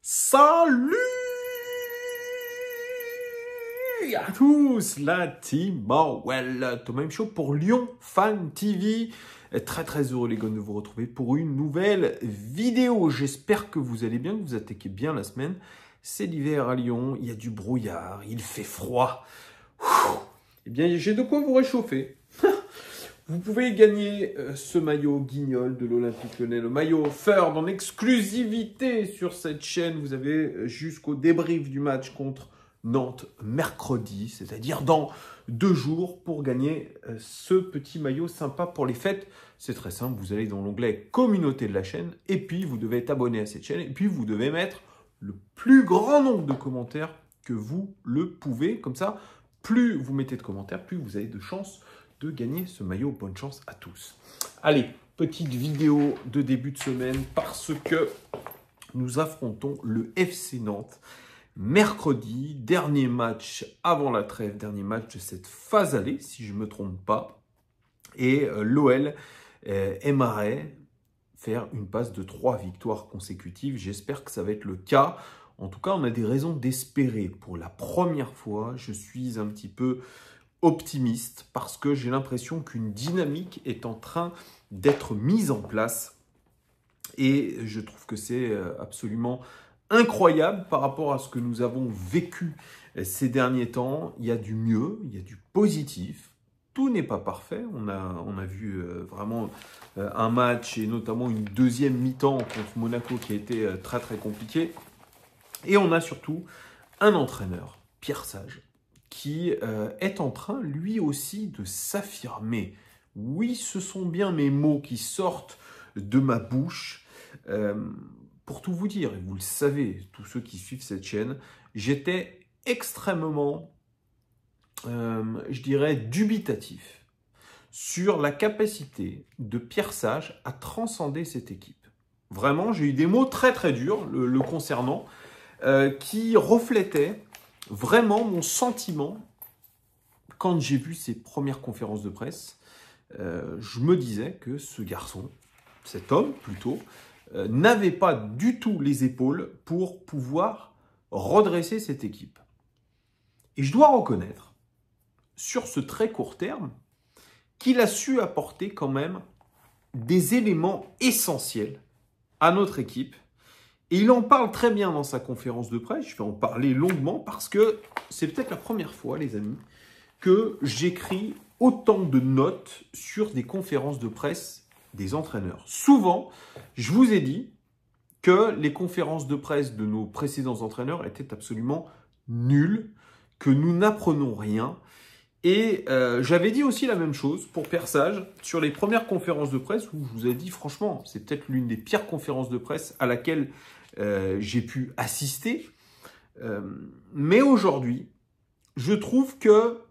Salut à tous, la team Morwell, Thomas M. Show pour Lyon Fan TV. Très heureux les gars de vous retrouver pour une nouvelle vidéo. J'espère que vous allez bien, que vous attaquez bien la semaine. C'est l'hiver à Lyon, il y a du brouillard, il fait froid. Eh bien, j'ai de quoi vous réchauffer. Vous pouvez gagner ce maillot guignol de l'Olympique Lyonnais, le maillot Third en exclusivité sur cette chaîne. Vous avez jusqu'au débrief du match contre Nantes mercredi, c'est-à-dire dans 2 jours, pour gagner ce petit maillot sympa pour les fêtes. C'est très simple, vous allez dans l'onglet communauté de la chaîne et puis vous devez être abonné à cette chaîne et puis vous devez mettre le plus grand nombre de commentaires que vous le pouvez. Comme ça, plus vous mettez de commentaires, plus vous avez de chances de gagner ce maillot. Bonne chance à tous. Allez, petite vidéo de début de semaine parce que nous affrontons le FC Nantes mercredi, dernier match avant la trêve, dernier match de cette phase allée, si je ne me trompe pas. Et l'OL aimerait faire une passe de 3 victoires consécutives. J'espère que ça va être le cas. En tout cas, on a des raisons d'espérer. Pour la première fois, je suis un petit peu optimiste parce que j'ai l'impression qu'une dynamique est en train d'être mise en place et je trouve que c'est absolument incroyable par rapport à ce que nous avons vécu ces derniers temps. Il y a du mieux, il y a du positif. Tout n'est pas parfait. On a vu vraiment un match et notamment une deuxième mi-temps contre Monaco qui a été très compliqué. Et on a surtout un entraîneur, Pierre Sage, qui est en train, lui aussi, de s'affirmer. Oui, ce sont bien mes mots qui sortent de ma bouche. Pour tout vous dire, et vous le savez, tous ceux qui suivent cette chaîne, j'étais extrêmement, je dirais, dubitatif sur la capacité de Pierre Sage à transcender cette équipe. Vraiment, j'ai eu des mots très durs le concernant, qui reflétaient vraiment mon sentiment quand j'ai vu ses premières conférences de presse. Je me disais que ce garçon, cet homme plutôt, n'avait pas du tout les épaules pour pouvoir redresser cette équipe. Et je dois reconnaître, sur ce très court terme, qu'il a su apporter quand même des éléments essentiels à notre équipe. Et il en parle très bien dans sa conférence de presse. Je vais en parler longuement parce que c'est peut-être la première fois, les amis, que j'écris autant de notes sur des conférences de presse des entraîneurs. Souvent, je vous ai dit que les conférences de presse de nos précédents entraîneurs étaient absolument nulles, que nous n'apprenons rien. Et j'avais dit aussi la même chose pour Pierre Sage sur les premières conférences de presse où je vous ai dit franchement, c'est peut-être l'une des pires conférences de presse à laquelle j'ai pu assister. Mais aujourd'hui, je trouve que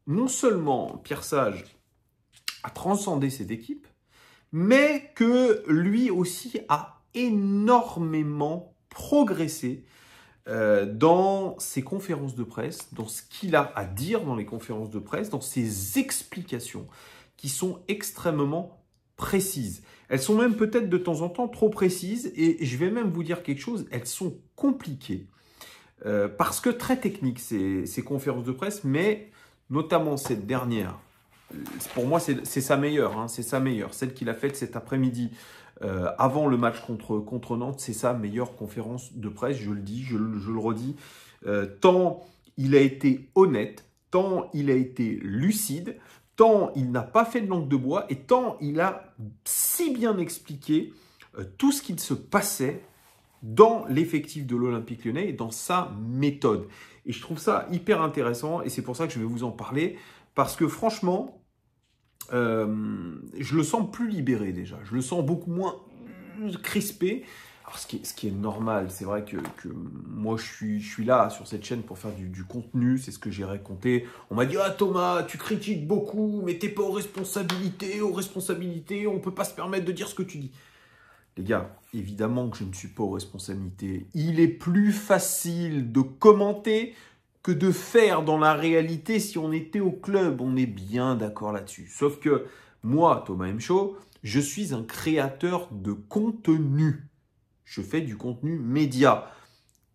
non seulement Pierre Sage a transcendé cette équipe, mais que lui aussi a énormément progressé dans ses conférences de presse, dans ce qu'il a à dire dans les conférences de presse, dans ses explications qui sont extrêmement précises. Elles sont même peut-être de temps en temps trop précises et je vais même vous dire quelque chose, elles sont compliquées parce que très techniques ces conférences de presse, mais notamment cette dernière, pour moi c'est sa meilleure, hein, c'est sa meilleure, celle qu'il a faite cet après-midi avant le match contre Nantes, c'est sa meilleure conférence de presse, je le dis, je le redis, tant il a été honnête, tant il a été lucide, tant il n'a pas fait de langue de bois et tant il a si bien expliqué tout ce qu'il se passait dans l'effectif de l'Olympique Lyonnais et dans sa méthode. Et je trouve ça hyper intéressant et c'est pour ça que je vais vous en parler parce que franchement, je le sens plus libéré déjà. Je le sens beaucoup moins crispé. Alors, ce qui est normal, c'est vrai que moi, je suis là sur cette chaîne pour faire du contenu. C'est ce que j'ai raconté. On m'a dit « Ah Thomas, tu critiques beaucoup, mais t'es pas aux responsabilités. On ne peut pas se permettre de dire ce que tu dis. » Les gars, évidemment que je ne suis pas aux responsabilités. Il est plus facile de commenter que de faire dans la réalité si on était au club. On est bien d'accord là-dessus. Sauf que moi, Thomas M. Show, je suis un créateur de contenu. Je fais du contenu média.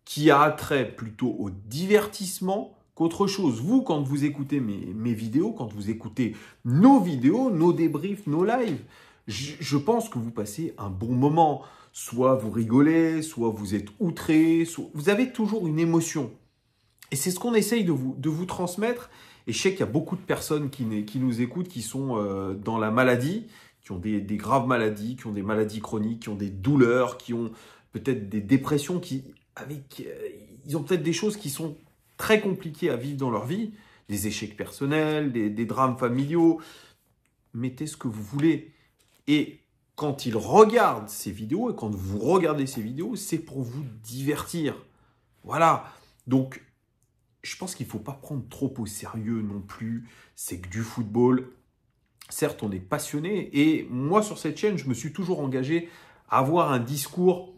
qui a trait plutôt au divertissement qu'autre chose. Vous, quand vous écoutez mes vidéos, quand vous écoutez nos vidéos, nos débriefs, nos lives, je pense que vous passez un bon moment. Soit vous rigolez, soit vous êtes outré, soit vous avez toujours une émotion. Et c'est ce qu'on essaye de vous transmettre. Et je sais qu'il y a beaucoup de personnes qui nous écoutent, qui sont dans la maladie, qui ont des graves maladies, qui ont des maladies chroniques, qui ont des douleurs, qui ont peut-être des dépressions, ils ont peut-être des choses qui sont très compliquées à vivre dans leur vie, des échecs personnels, des drames familiaux. Mettez ce que vous voulez. Et quand ils regardent ces vidéos, et quand vous regardez ces vidéos, c'est pour vous divertir. Voilà. Donc, je pense qu'il ne faut pas prendre trop au sérieux non plus. C'est que du football. Certes, on est passionné. Et moi, sur cette chaîne, je me suis toujours engagé à avoir un discours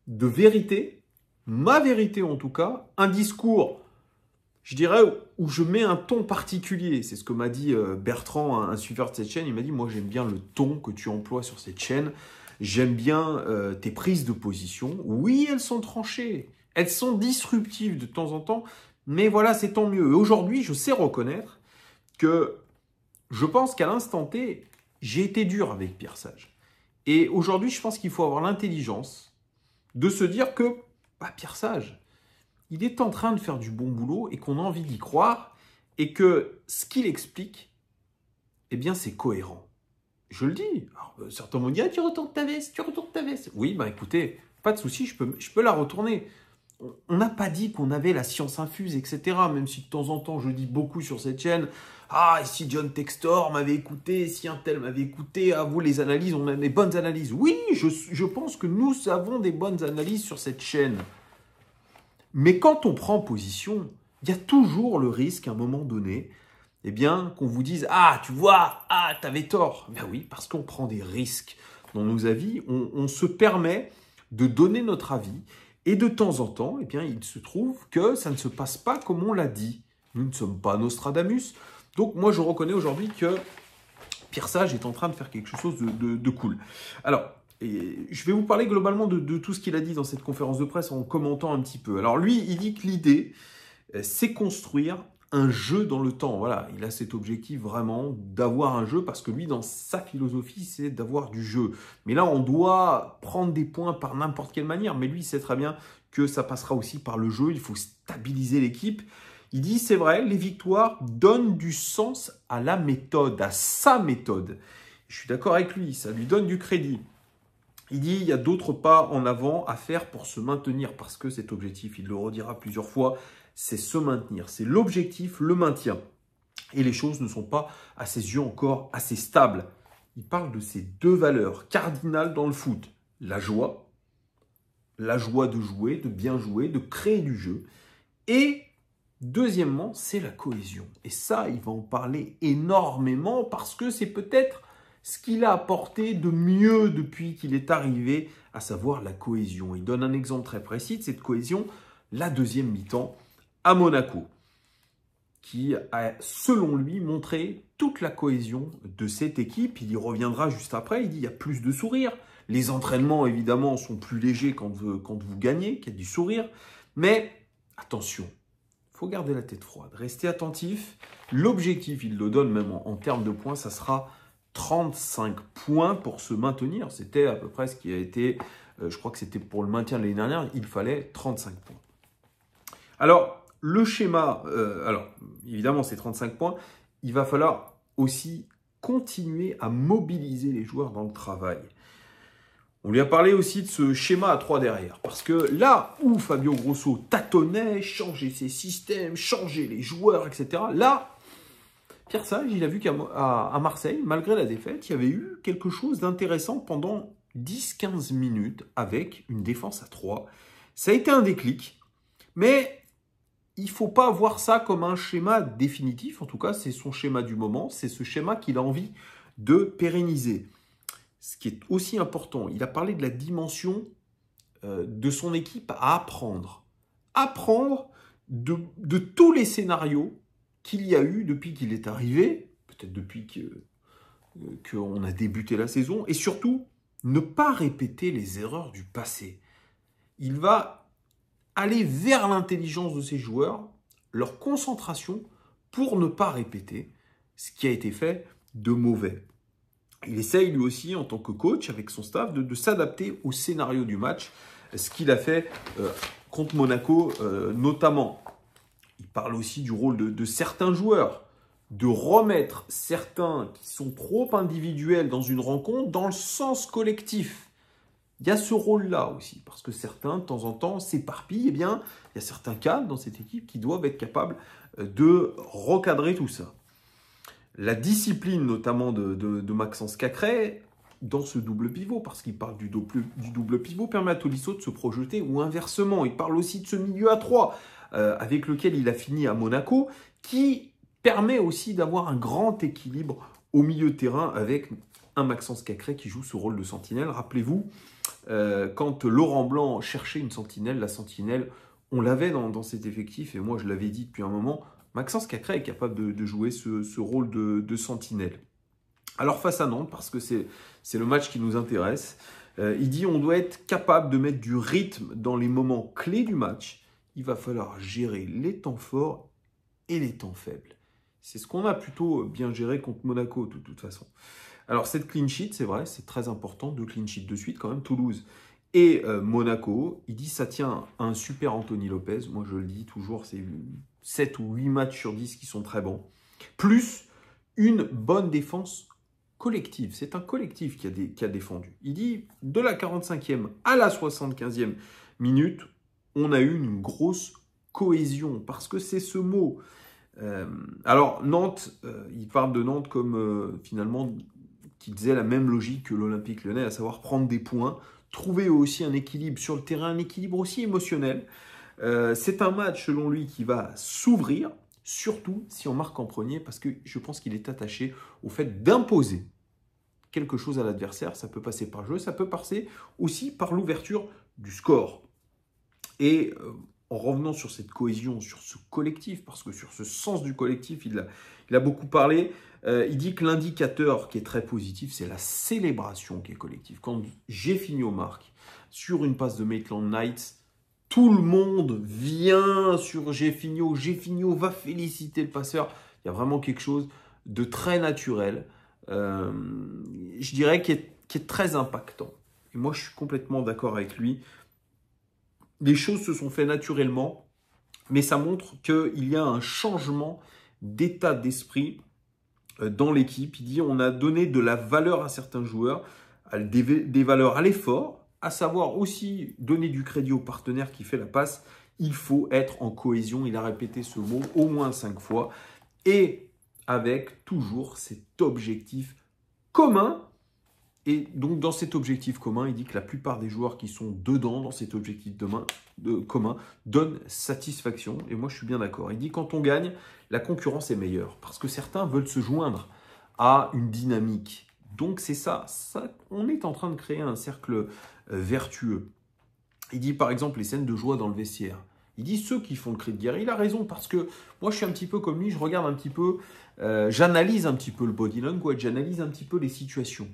de vérité, ma vérité en tout cas, un discours, je dirais, où je mets un ton particulier. C'est ce que m'a dit Bertrand, un suiveur de cette chaîne. Il m'a dit, moi j'aime bien le ton que tu emploies sur cette chaîne. J'aime bien tes prises de position. Oui, elles sont tranchées. Elles sont disruptives de temps en temps. Mais voilà, c'est tant mieux. Et aujourd'hui, je sais reconnaître que je pense qu'à l'instant T, j'ai été dur avec Pierre Sage. Et aujourd'hui, je pense qu'il faut avoir l'intelligence de se dire que Pierre Sage, il est en train de faire du bon boulot et qu'on a envie d'y croire et que ce qu'il explique, eh bien, c'est cohérent. Je le dis. Alors, certains m'ont dit, tu retournes ta veste, tu retournes ta veste. Oui, écoutez, pas de souci, je peux la retourner. On n'a pas dit qu'on avait la science infuse, etc. Même si de temps en temps, je dis beaucoup sur cette chaîne, et si John Textor m'avait écouté, si un tel m'avait écouté, vous les analyses, on a des bonnes analyses. Oui, je pense que nous avons des bonnes analyses sur cette chaîne. Mais quand on prend position, il y a toujours le risque, à un moment donné, eh bien, qu'on vous dise, tu vois, t'avais tort. Ben oui, parce qu'on prend des risques dans nos avis, on se permet de donner notre avis. Et de temps en temps, eh bien, il se trouve que ça ne se passe pas comme on l'a dit. Nous ne sommes pas Nostradamus. Donc, moi, je reconnais aujourd'hui que Pierre Sage est en train de faire quelque chose de cool. Alors, je vais vous parler globalement de tout ce qu'il a dit dans cette conférence de presse en commentant un petit peu. Alors, lui, il dit que l'idée, c'est construire un jeu dans le temps. Voilà, il a cet objectif vraiment d'avoir un jeu parce que lui, dans sa philosophie, c'est d'avoir du jeu. Mais là, on doit prendre des points par n'importe quelle manière. Mais lui, il sait très bien que ça passera aussi par le jeu. Il faut stabiliser l'équipe. Il dit, c'est vrai, les victoires donnent du sens à la méthode, à sa méthode. Je suis d'accord avec lui, ça lui donne du crédit. Il dit, il y a d'autres pas en avant à faire pour se maintenir parce que cet objectif, il le redira plusieurs fois, c'est se maintenir. C'est l'objectif, le maintien. Et les choses ne sont pas, à ses yeux, encore assez stables. Il parle de ces deux valeurs cardinales dans le foot. La joie de jouer, de bien jouer, de créer du jeu. Et deuxièmement, c'est la cohésion. Et ça, il va en parler énormément parce que c'est peut-être ce qu'il a apporté de mieux depuis qu'il est arrivé, à savoir la cohésion. Il donne un exemple très précis de cette cohésion, la deuxième mi-temps à Monaco, qui a, selon lui, montré toute la cohésion de cette équipe. Il y reviendra juste après, il dit il y a plus de sourire. Les entraînements, évidemment, sont plus légers quand vous gagnez, qu'il y a du sourire. Mais attention, il faut garder la tête froide, restez attentif. L'objectif, il le donne même en termes de points, ça sera 35 points pour se maintenir. C'était à peu près ce qui a été, je crois que c'était pour le maintien de l'année dernière, il fallait 35 points. Alors, le schéma, évidemment, c'est 35 points. Il va falloir aussi continuer à mobiliser les joueurs dans le travail. On lui a parlé aussi de ce schéma à 3 derrière. Parce que là où Fabio Grosso tâtonnait, changeait ses systèmes, changeait les joueurs, etc. Là, Pierre Sage, il a vu qu'à Marseille, malgré la défaite, il y avait eu quelque chose d'intéressant pendant 10-15 minutes avec une défense à 3. Ça a été un déclic, mais il ne faut pas voir ça comme un schéma définitif. En tout cas, c'est son schéma du moment. C'est ce schéma qu'il a envie de pérenniser. Ce qui est aussi important, il a parlé de la dimension de son équipe à apprendre. Apprendre de tous les scénarios qu'il y a eu depuis qu'il est arrivé, peut-être depuis qu'on a débuté la saison, et surtout, ne pas répéter les erreurs du passé. Il va aller vers l'intelligence de ses joueurs, leur concentration, pour ne pas répéter ce qui a été fait de mauvais. Il essaye lui aussi, en tant que coach, avec son staff, de s'adapter au scénario du match, ce qu'il a fait contre Monaco notamment. Il parle aussi du rôle de certains joueurs, de remettre certains qui sont trop individuels dans une rencontre dans le sens collectif. Il y a ce rôle-là aussi, parce que certains, de temps en temps, s'éparpillent. Eh bien, il y a certains cadres dans cette équipe qui doivent être capables de recadrer tout ça. La discipline, notamment de Maxence Cacré, dans ce double pivot, parce qu'il parle du double pivot, permet à Tolisso de se projeter, ou inversement. Il parle aussi de ce milieu à 3, avec lequel il a fini à Monaco, qui permet aussi d'avoir un grand équilibre au milieu de terrain avec un Maxence Cacré qui joue ce rôle de sentinelle. Rappelez-vous, quand Laurent Blanc cherchait une sentinelle, la sentinelle, on l'avait dans cet effectif, et moi je l'avais dit depuis un moment, Maxence Cacré est capable de jouer ce rôle de sentinelle. Alors face à Nantes, parce que c'est le match qui nous intéresse, il dit on doit être capable de mettre du rythme dans les moments clés du match. Il va falloir gérer les temps forts et les temps faibles. C'est ce qu'on a plutôt bien géré contre Monaco de toute façon. Alors cette clean sheet, c'est vrai, c'est très important, 2 clean sheets de suite quand même, Toulouse et Monaco. Il dit ça tient à un super Anthony Lopez, moi je le dis toujours, c'est 7 ou 8 matchs sur 10 qui sont très bons, plus une bonne défense collective. C'est un collectif qui a défendu. Il dit de la 45e à la 75e minute, on a eu une grosse cohésion, parce que c'est ce mot. Alors Nantes, il parle de Nantes comme finalement qui disait la même logique que l'Olympique Lyonnais, à savoir prendre des points, trouver aussi un équilibre sur le terrain, un équilibre aussi émotionnel. C'est un match, selon lui, qui va s'ouvrir, surtout si on marque en premier, parce que je pense qu'il est attaché au fait d'imposer quelque chose à l'adversaire. Ça peut passer par le jeu, ça peut passer aussi par l'ouverture du score. Et en revenant sur cette cohésion, sur ce collectif, parce que sur ce sens du collectif, il a beaucoup parlé, il dit que l'indicateur qui est très positif, c'est la célébration qui est collective. Quand Jeffinho marque sur une passe de Maitland Niles, tout le monde vient sur Jeffinho. Jeffinho va féliciter le passeur. Il y a vraiment quelque chose de très naturel, je dirais, qui est très impactant. Et moi, je suis complètement d'accord avec lui. Les choses se sont faites naturellement, mais ça montre qu'il y a un changement d'état d'esprit dans l'équipe. Il dit on a donné de la valeur à certains joueurs, des valeurs à l'effort, à savoir aussi donner du crédit au partenaire qui fait la passe. Il faut être en cohésion. Il a répété ce mot au moins 5 fois. Et avec toujours cet objectif commun. Et donc, dans cet objectif commun, il dit que la plupart des joueurs qui sont dedans, dans cet objectif commun, donnent satisfaction. Et moi, je suis bien d'accord. Il dit quand on gagne, la concurrence est meilleure. Parce que certains veulent se joindre à une dynamique. Donc, c'est ça. On est en train de créer un cercle vertueux. Il dit, par exemple, les scènes de joie dans le vestiaire. Il dit ceux qui font le cri de guerre. Il a raison parce que moi, je suis un petit peu comme lui. Je regarde un petit peu, j'analyse un petit peu le body language, j'analyse un petit peu les situations.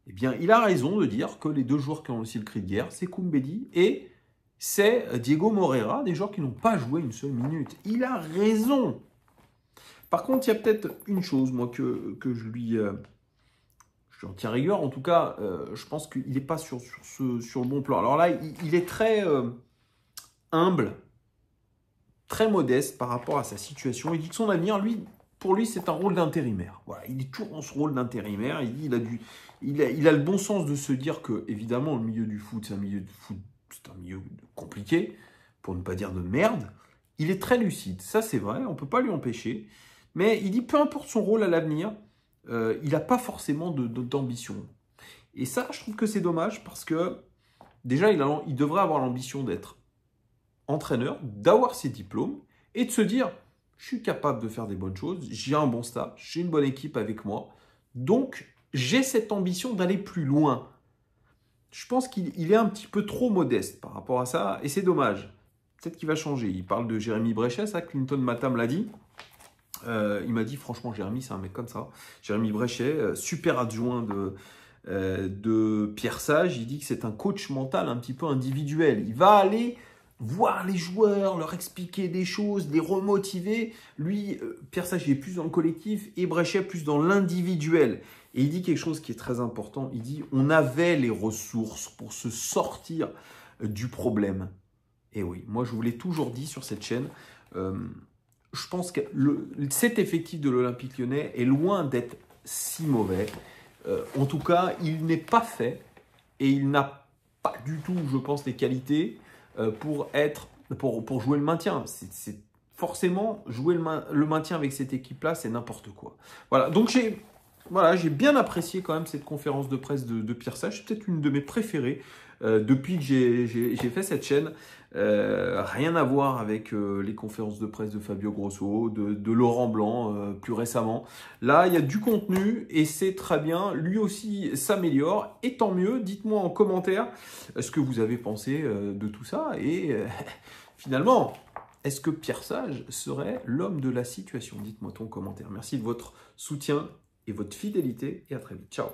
Eh bien, il a raison de dire que les 2 joueurs qui ont aussi le cri de guerre, c'est Koumbedi et c'est Diego Moreira, des joueurs qui n'ont pas joué une seule minute. Il a raison. Par contre, il y a peut-être une chose, moi, que je lui en tiens rigueur. En tout cas, je pense qu'il n'est pas sur le bon plan. Alors là, il est très humble, très modeste par rapport à sa situation. Il dit que son avenir, pour lui, c'est un rôle d'intérimaire. Voilà, il est toujours dans ce rôle d'intérimaire. Il dit il a le bon sens de se dire que, évidemment, le milieu du foot, c'est un milieu compliqué, pour ne pas dire de merde. Il est très lucide, ça c'est vrai, on ne peut pas lui empêcher. Mais il dit, peu importe son rôle à l'avenir, il n'a pas forcément d'ambition. Et ça, je trouve que c'est dommage parce que, déjà, il devrait avoir l'ambition d'être entraîneur, d'avoir ses diplômes et de se dire, je suis capable de faire des bonnes choses, j'ai un bon staff, j'ai une bonne équipe avec moi, donc j'ai cette ambition d'aller plus loin. Je pense qu'il est un petit peu trop modeste par rapport à ça, et c'est dommage. Peut-être qu'il va changer. Il parle de Jérémy Bréchet, ça, Clinton Matam l'a dit. Il m'a dit, franchement, Jérémy, c'est un mec comme ça. Jérémy Bréchet, super adjoint de Pierre Sage, il dit que c'est un coach mental un petit peu individuel. Il va aller voir les joueurs, leur expliquer des choses, les remotiver. Lui, Pierre Sage est plus dans le collectif et Bréchet plus dans l'individuel. Et il dit quelque chose qui est très important. Il dit, on avait les ressources pour se sortir du problème. Et oui, moi je vous l'ai toujours dit sur cette chaîne, je pense que cet effectif de l'Olympique Lyonnais est loin d'être si mauvais. En tout cas, il n'est pas fait et il n'a pas du tout, je pense, les qualités pour jouer le maintien. Forcément, jouer le maintien avec cette équipe-là, c'est n'importe quoi. Voilà, donc j'ai bien apprécié quand même cette conférence de presse de Pierre Sage. C'est peut-être une de mes préférées depuis que j'ai fait cette chaîne. Rien à voir avec les conférences de presse de Fabio Grosso, de Laurent Blanc plus récemment. Là, il y a du contenu et c'est très bien. Lui aussi s'améliore et tant mieux. Dites-moi en commentaire ce que vous avez pensé de tout ça. Et finalement, est-ce que Pierre Sage serait l'homme de la situation? Dites-moi tout en commentaire. Merci de votre soutien et votre fidélité et à très vite. Ciao.